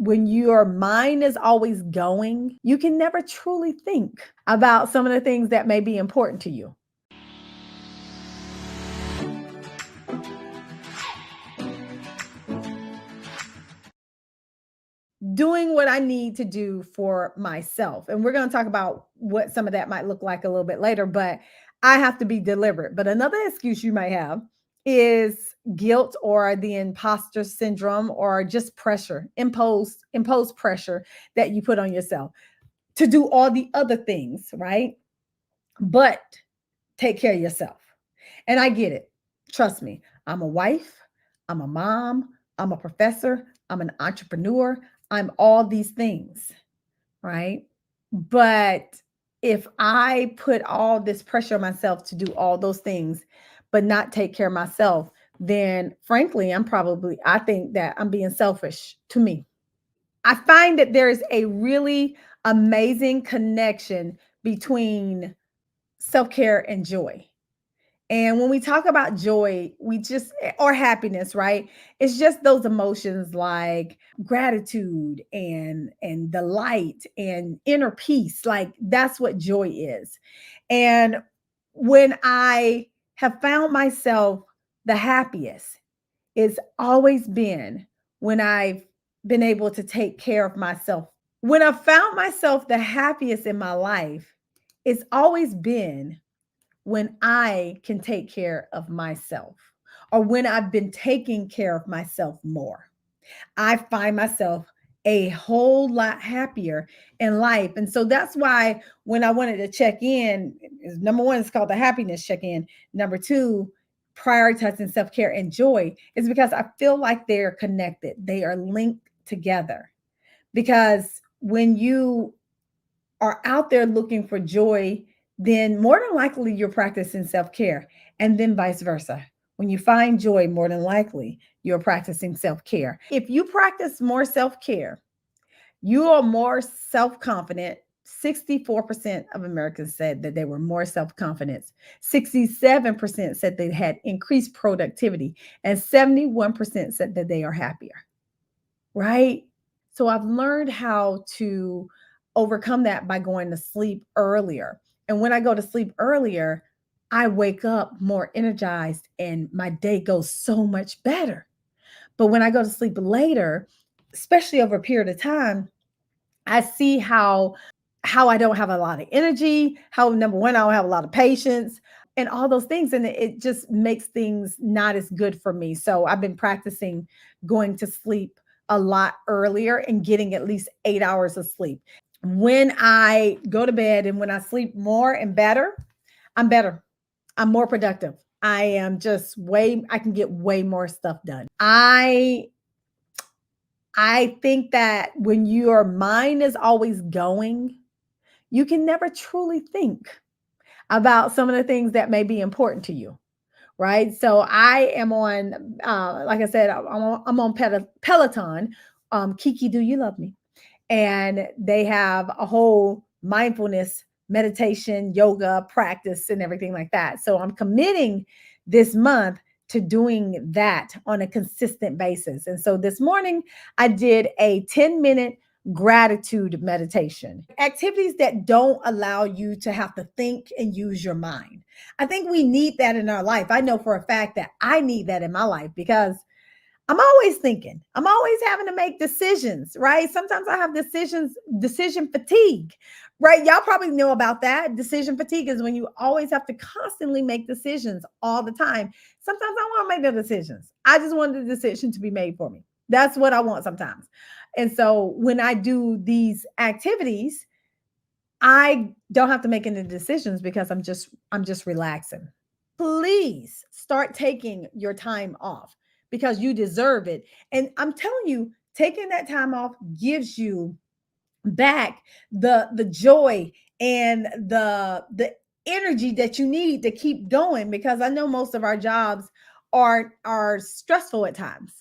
When your mind is always going, you can never truly think about some of the things that may be important to you. Doing what I need to do for myself. And we're going to talk about what some of that might look like a little bit later, but I have to be deliberate. But another excuse you might have is guilt or the imposter syndrome or just pressure, imposed pressure that you put on yourself to do all the other things, right? But take care of yourself. And I get it. Trust me. I'm a wife, I'm a mom, I'm a professor, I'm an entrepreneur, I'm all these things, right? But if I put all this pressure on myself to do all those things, but not take care of myself, then frankly, I think that I'm being selfish to me. I find that there is a really amazing connection between self care and joy. And when we talk about joy, or happiness, right? It's just those emotions like gratitude and delight and inner peace. Like that's what joy is. And when I have found myself the happiest, it's always been when I've been able to take care of myself. When I found myself the happiest in my life, it's always been when I can take care of myself or when I've been taking care of myself more. I find myself a whole lot happier in life. And so that's why when I wanted to check in, number one, it's called the happiness check in. Number two, prioritizing self care and joy is because I feel like they're connected, they are linked together. Because when you are out there looking for joy, then more than likely you're practicing self care, and then vice versa. When you find joy, more than likely you're practicing self care. If you practice more self care, you are more self confident. 64% of Americans said that they were more self confident. 67% said they had increased productivity, and 71% said that they are happier, right? So I've learned how to overcome that by going to sleep earlier. And when I go to sleep earlier, I wake up more energized and my day goes so much better. But when I go to sleep later, especially over a period of time, I see how I don't have a lot of energy, how number one, I don't have a lot of patience and all those things. And it just makes things not as good for me. So I've been practicing going to sleep a lot earlier and getting at least 8 hours of sleep. When I go to bed and when I sleep more and better, I'm better. I'm more productive. I am just I can get way more stuff done. I think that when your mind is always going, you can never truly think about some of the things that may be important to you, right? So I am on, like I said, I'm on Peloton. Kiki, do you love me? And they have a whole mindfulness meditation, yoga practice, and everything like that. So I'm committing this month to doing that on a consistent basis. And so this morning I did a 10-minute gratitude meditation, activities that don't allow you to have to think and use your mind. I think we need that in our life. I know for a fact that I need that in my life because I'm always thinking. I'm always having to make decisions, right? Sometimes I have decision fatigue, right? Y'all probably know about that. Decision fatigue is when you always have to constantly make decisions all the time. Sometimes I want to make the decisions. I just want the decision to be made for me. That's what I want sometimes. And so when I do these activities, I don't have to make any decisions because I'm just relaxing. Please start taking your time off because you deserve it. And I'm telling you, taking that time off gives you back the joy and the energy that you need to keep going because I know most of our jobs are stressful at times.